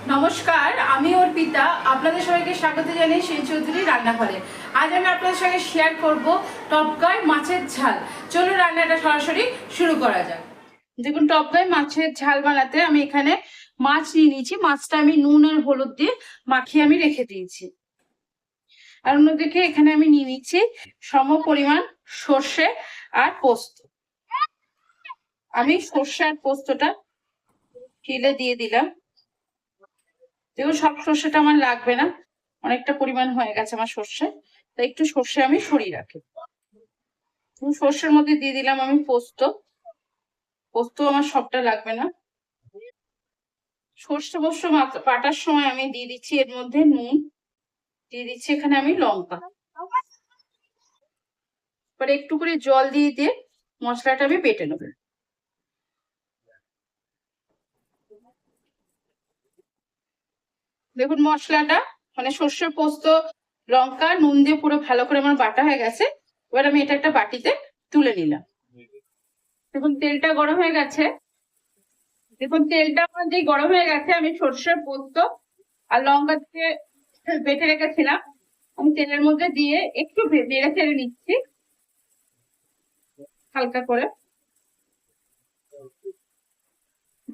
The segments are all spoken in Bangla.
নমস্কার, আমি অর্পিতা। আপনাদের সবাইকে স্বাগত জানাই সেই চৌধুরী রান্নাঘরে। আজ আমি আপনাদের সঙ্গে শেয়ার করব টপগাঁয় মাছের ঝাল। চলুন রান্নাটা সরাসরি শুরু করা যাক। দেখুন, টপগাঁয় মাছের ঝাল বানাতে আমি এখানে মাছ নিয়ে নিয়েছি। মাছটা আমি নুন আর হলুদ দিয়ে মাখিয়ে আমি রেখে দিয়েছি। আর অন্যদিকে এখানে আমি নিয়ে নিচ্ছি সম পরিমাণ সর্ষে আর পোস্ত। আমি সর্ষে আর পোস্তটা ঢেলে দিয়ে দিলাম। দেখুন, সব সর্ষেটা আমার লাগবে না, অনেকটা পরিমাণ হয়ে গেছে আমার সর্ষে, তাই একটু সর্ষে আমি সরিয়ে রাখি। সর্ষের মধ্যে দিয়ে দিলাম আমি পোস্ত। পোস্ত আমার সবটা লাগবে না। সর্ষে পোস্ত বাটার সময় আমি দিয়ে দিচ্ছি এর মধ্যে নুন, দিয়ে দিচ্ছি এখানে আমি লঙ্কা। পরে একটু করে জল দিয়ে দিয়ে মশলাটা আমি বেটে নেব। দেখুন, মশলাটা মানে সর্ষে পোস্ত লঙ্কা নুন দিয়ে পুরো ভালো করে আমার বাটা হয়ে গেছে। এবার আমি এটা একটা বাটিতে তুলে নিলাম। দেখুন, তেলটা গরম হয়ে গেছে। আমি সর্ষের পোস্ত আর লঙ্কা দিয়ে বেটে রেখেছিলাম, আমি তেলের মধ্যে দিয়ে একটু নেড়ে চেড়ে নিচ্ছি হালকা করে।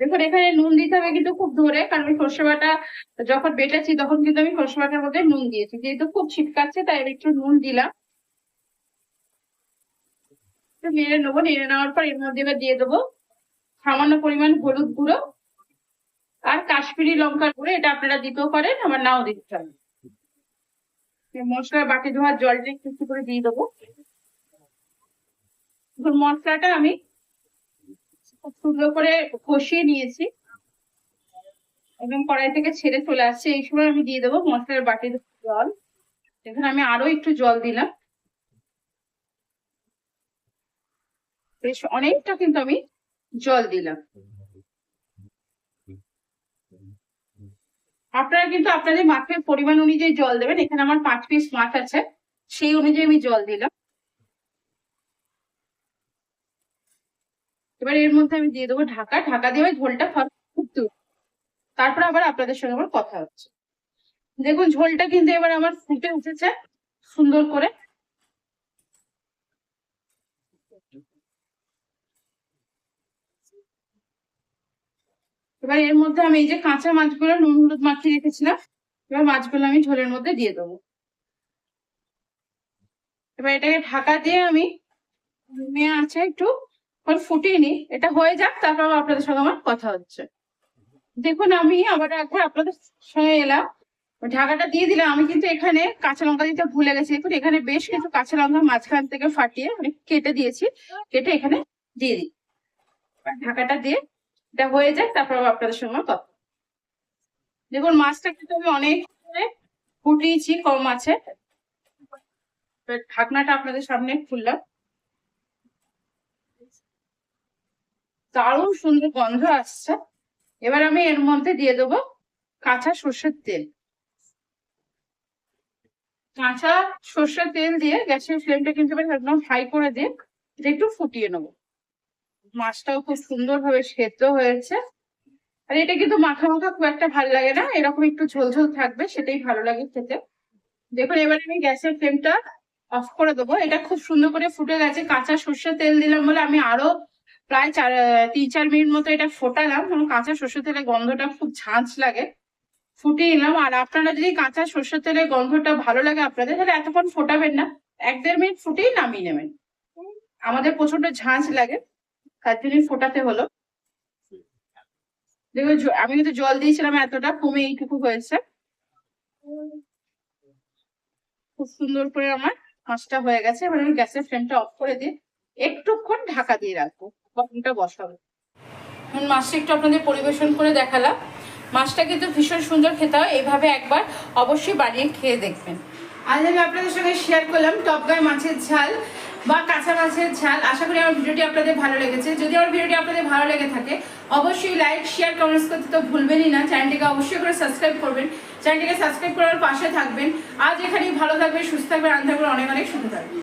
দেখুন, এখানে নুন দিতে হবে কিন্তু খুব ধরে, কারণ আমি সর্ষে বাটা যখন বেটেছি তখন কিন্তু আমি সর্ষে বাটার মধ্যে নুন দিয়েছি, যেহেতু খুব ছিটকাচ্ছে তাই আমি একটু নুন দিলাম। একটু নেড়ে নেবো। নেড়ে নেওয়ার পর এর মধ্যে এবার দিয়ে দেবো সামান্য পরিমাণ হলুদ গুঁড়ো আর কাশ্মীরি লঙ্কার গুঁড়ো। এটা আপনারা দিতেও পারেন, আবার নাও দিতে পারেন। মশলার বাটি ধোয়ার জলটা একটু একটু করে দিয়ে দেবো। মশলাটা আমি খুব সুন্দর করে কষিয়ে নিয়েছি এবং কড়াই থেকে ছেড়ে চলে আসছে। এই সময় আমি দিয়ে দেবো মশলার বাটির জল। এখানে আমি আরো একটু জল দিলাম। বেশ অনেকটা কিন্তু আমি জল দিলাম। আপনারা কিন্তু আপনাদের মাছের পরিমাণ অনুযায়ী জল দেবেন। এখানে আমার 5 পিস মাছ আছে, সেই অনুযায়ী আমি জল দিলাম। এবার এর মধ্যে আমি দিয়ে দেবো ঢাকা। ঢাকা দিয়ে ঝোলটা ফুটতে, তারপর আবার আপনাদের সঙ্গে আমার কথা হচ্ছে। দেখুন, ঝোলটা কিন্তু এবার আমার ফুটে উঠেছে সুন্দর করে। এবার এর মধ্যে আমি এই যে কাঁচা মাছগুলো নুন হলুদ মাখিয়ে রেখেছিলাম, এবার মাছগুলো আমি ঝোলের মধ্যে দিয়ে দেবো। এবার এটাকে ঢাকা দিয়ে আমি নিয়ে আছে একটু ফুটিয়ে নি। এটা হয়ে যাক, তারপর আপনাদের সঙ্গে আমার কথা হচ্ছে। দেখুন, আমি আবার একবার আপনাদের সঙ্গে এলাম, ঢাকাটা দিয়ে দিলাম। আমি কিন্তু এখানে কাঁচা লঙ্কা দিতে ভুলে গেছি। দেখুন, এখানে বেশ কিছু কাঁচা লঙ্কা মাঝখান থেকে ফাটিয়ে আমি কেটে দিয়েছি, কেটে এখানে দিয়ে দিই। ঢাকাটা দিয়ে এটা হয়ে যায়, তারপর আপনাদের সঙ্গে কথা। দেখুন, মাছটা কিন্তু আমি অনেক ফুটিয়েছি কম আছে। ঢাকনাটা আপনাদের সামনে খুললাম। দারুণ সুন্দর গন্ধ আসছে। এবার আমি এর মধ্যে দিয়ে দেবো কাঁচা সর্ষের তেল। কাঁচা সর্ষের তেল দিয়ে গ্যাসের ফ্লেমটা কিন্তু একদম হাই করে দিয়ে এটা একটু ফুটিয়ে নেবো। মাছটাও খুব সুন্দর ভাবে সেদ্ধ হয়েছে। আর এটা কিন্তু মাখা মাখা খুব একটা ভালো লাগে না, এরকম একটু ঝোল ঝোল থাকবে, সেটাই ভালো লাগে খেতে। দেখুন, এবার আমি গ্যাসের ফ্লেমটা অফ করে দেবো। এটা খুব সুন্দর করে ফুটে গেছে। কাঁচা সর্ষের তেল দিলাম বলে আমি আরো প্রায় 3-4 মিনিট মতো এটা ফোটালাম, কারণ কাঁচা সর্ষের তেলের গন্ধটা খুব ঝাঁঝ লাগে। ফুটিয়ে নিলাম। আর আপনারা যদি কাঁচা সর্ষের তেলের গন্ধটা ভালো লাগে আপনাদের, তাহলে এতক্ষণ ফোটাবেন না, 1-1.5 মিনিট ফুটিয়ে নামিয়ে নেবেন। আমাদের প্রচন্ড ঝাঁঝ লাগে, তার জন্য ফোটাতে হলো। দেখুন, আমি কিন্তু জল দিয়েছিলাম এতটা, কমে এইটুকু হয়েছে। খুব সুন্দর করে আমার মাছটা হয়ে গেছে। এবার আমি গ্যাসের ফ্লেমটা অফ করে দিয়ে একটুক্ষণ ঢাকা দিয়ে রাখবো, গরমটা বসাবো। মাছটা একটু আপনাদের পরিবেশন করে দেখালাম। মাছটা কিন্তু ভীষণ সুন্দর খেতে হয়, এইভাবে একবার অবশ্যই বানিয়ে খেয়ে দেখবেন। আজ আমি আপনাদের সঙ্গে শেয়ার করলাম টপগাঁয় মাছের ঝাল বা কাঁচা মাছের ঝাল। আশা করি আমার ভিডিওটি আপনাদের ভালো লেগেছে। যদি আমার ভিডিওটি আপনাদের ভালো লেগে থাকে অবশ্যই লাইক শেয়ার কমেন্টস করতে তো ভুলবেনই না। চ্যানেলটিকে অবশ্যই করে সাবস্ক্রাইব করবেন, চ্যানেলটিকে সাবস্ক্রাইব করার পাশে থাকবেন। আজ এখানেই ভালো থাকবেন, সুস্থ থাকবেন, অনেক অনেক সুখে থাকবেন।